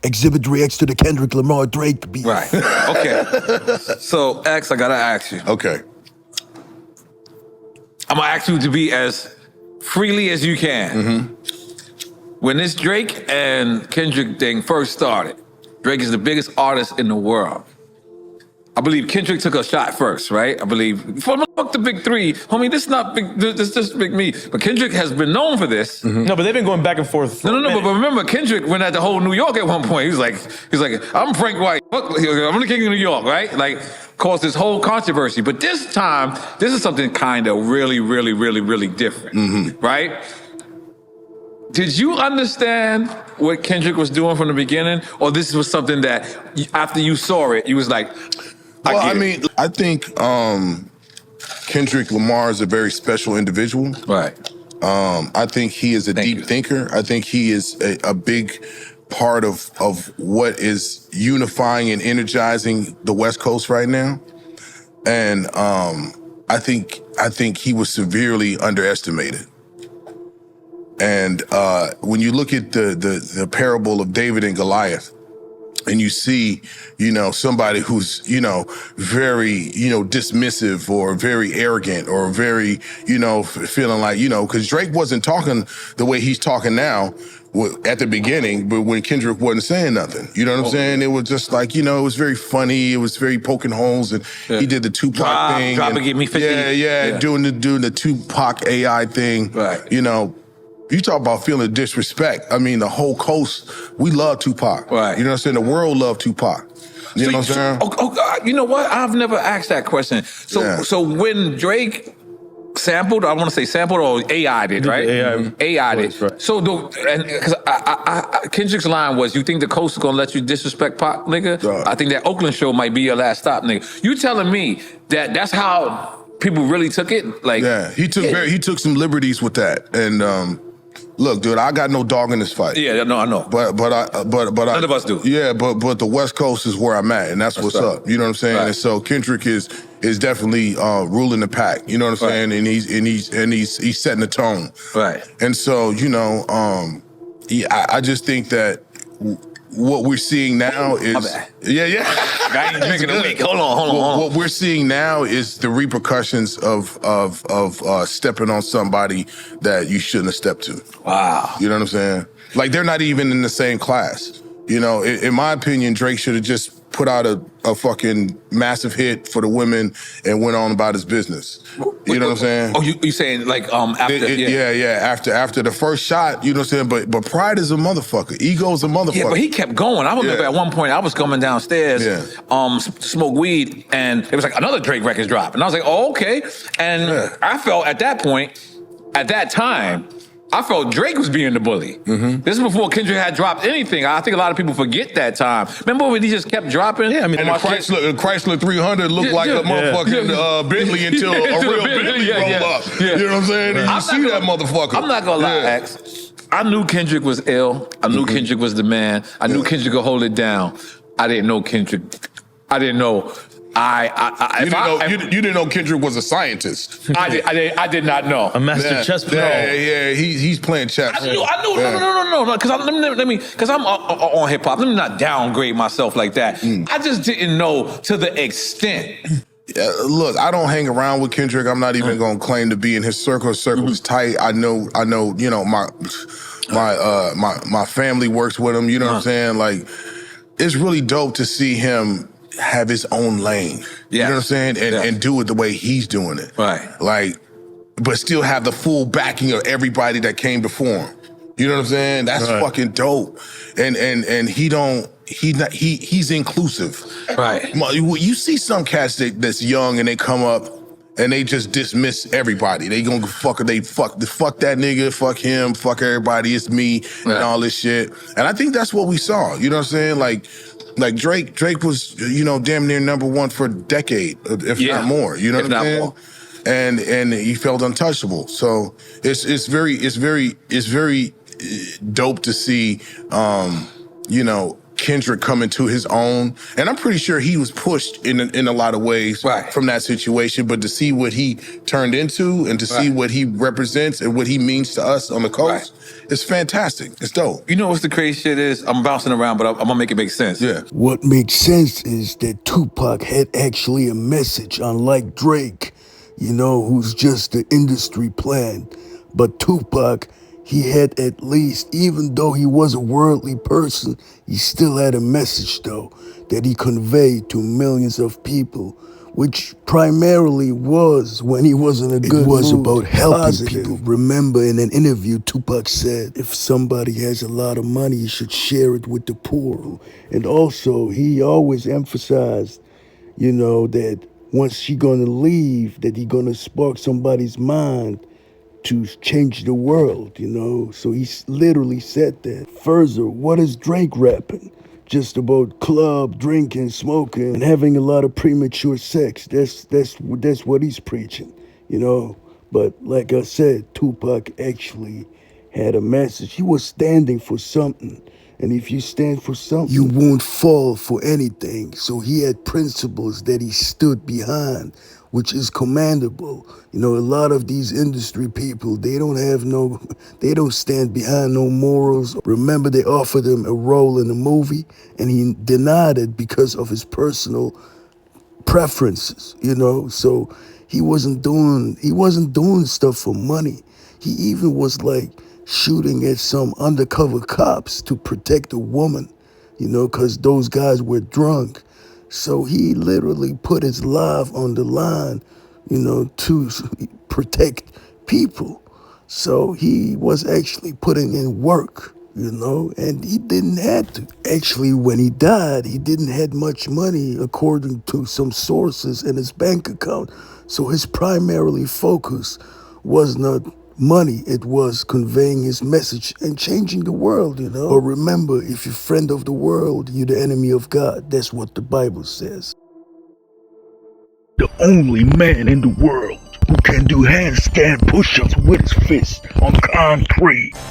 Xzibit reacts to the Kendrick Lamar Drake beef. Right. Okay. So, X, I gotta ask you. Okay. I'm gonna ask you to be as freely as you can. Mm-hmm. When this Drake and Kendrick thing first started, Drake is the biggest artist in the world. I believe Kendrick took a shot first, right? I believe, fuck the big three. Homie, this is not big, this is just big me. But Kendrick has been known for this. Mm-hmm. No, but they've been going back and forth. No, but remember, Kendrick went at the whole New York at one point. He was like, I'm Frank White. Fuck, I'm the king of New York, right? Like, caused this whole controversy. But this time, this is something kind of really, really, really, really different, right? Did you understand what Kendrick was doing from the beginning? Or this was something that, after you saw it, you was like, I think Kendrick Lamar is a very special individual. Right. I think he is a deep thinker. I think he is a big part of what is unifying and energizing the West Coast right now. And I think he was severely underestimated. And when you look at the parable of David and Goliath, and you see, somebody who's, very, dismissive or very arrogant or very, feeling like, because Drake wasn't talking the way he's talking now at the beginning, but when Kendrick wasn't saying nothing, you know what I'm saying? It was just like, it was very funny. It was very poking holes, and he did the Tupac thing. Drop and give me 50. Yeah, doing the Tupac AI thing. Right. You talk about feeling disrespect. I mean, the whole coast, we love Tupac. Right. You know what I'm saying? The world loved Tupac. You know what I'm saying? God, you know what? I've never asked that question. So when Drake sampled, I want to say sampled or AI'd it, right? AI'd it. Right. So, because Kendrick's line was, you think the coast is going to let you disrespect Pac, nigga? I think that Oakland show might be your last stop, nigga. You telling me that that's how people really took it? Like, he took some liberties with that. And, look, dude, I got no dog in this fight. Yeah, no, I know. But none of us do. Yeah, but the West Coast is where I'm at, and that's what's up. You know what I'm saying? Right. And so Kendrick is definitely ruling the pack. You know what I'm saying? And he's setting the tone. Right. And so I just think that what we're seeing now is I ain't drinking a week. Hold on. What we're seeing now is the repercussions of stepping on somebody that you shouldn't have stepped to. Wow. You know what I'm saying? Like, they're not even in the same class. In my opinion, Drake should have just put out a fucking massive hit for the women and went on about his business. You know what I'm saying? Oh, you saying like after? After the first shot, you know what I'm saying? But pride is a motherfucker. Ego is a motherfucker. Yeah, but he kept going. I remember at one point I was coming downstairs, smoke weed, and it was like another Drake record drop, and I was like, oh, okay. And I felt at that point, at that time, I felt Drake was being the bully. This is before Kendrick had dropped anything. I think a lot of people forget that time. Remember when he just kept dropping? Yeah, I mean, and the Chrysler 300 looked like a motherfucking Bentley until a real Bentley rolled up. You know what I'm saying? And you see that motherfucker. I'm not gonna lie, X. I knew Kendrick was ill. I knew Kendrick was the man. I knew Kendrick could hold it down. I didn't know Kendrick. I didn't know. You didn't know Kendrick was a scientist. I did not know. A master chess player. Yeah, he's playing chess. I knew. No. Because I'm on hip hop. Let me not downgrade myself like that. I just didn't know to the extent. Look, I don't hang around with Kendrick. I'm not even gonna claim to be in his circle. His circle is tight. I know. My family works with him. You know what I'm saying? Like, it's really dope to see him have his own lane. You know what I'm saying? And do it the way he's doing it. Right. Like, but still have the full backing of everybody that came before him. You know what I'm saying? That's fucking dope. And he's inclusive. Right. You see some cats that's young and they come up and they just dismiss everybody. They gonna fuck that nigga, fuck him, fuck everybody, it's me, and all this shit. And I think that's what we saw. You know what I'm saying? Like Drake was, damn near #1 for a decade, if not more. You know what I'm saying? And he felt untouchable. So it's very dope to see, Kendrick coming to his own. And I'm pretty sure he was pushed in a lot of ways from that situation. But to see what he turned into and to see what he represents and what he means to us on the coast, it's fantastic. It's dope. You know what's the crazy shit is? I'm bouncing around, but I'm gonna make it make sense. Yeah. What makes sense is that Tupac had actually a message, unlike Drake, you know, who's just the industry plan. But Tupac, he had at least, even though he was a worldly person, he still had a message, though, that he conveyed to millions of people, which primarily was when he was in a good mood. It was about helping people. Remember, in an interview, Tupac said, if somebody has a lot of money, you should share it with the poor. And also, he always emphasized, you know, that once she gonna leave, that he gonna spark somebody's mind to change the world, you know? So he literally said that. Further, what is Drake rapping? Just about club, drinking, smoking, and having a lot of premature sex. That's what he's preaching, you know? But like I said, Tupac actually had a message. He was standing for something. And if you stand for something, you won't fall for anything. So he had principles that he stood behind, which is commendable. You know, a lot of these industry people, they don't stand behind no morals. Remember, they offered him a role in a movie, and he denied it because of his personal preferences, you know? So he wasn't doing stuff for money. He even was like shooting at some undercover cops to protect a woman, you know, because those guys were drunk. So he literally put his life on the line, you know, to protect people. So he was actually putting in work, you know, and he didn't have to. Actually, when he died, he didn't have much money, according to some sources, in his bank account. So his primarily focus was not money, it was conveying his message and changing the world, you know. But remember, if you're friend of the world, you're the enemy of God. That's what the Bible says. The only man in the world who can do handstand push-ups with his fist on concrete.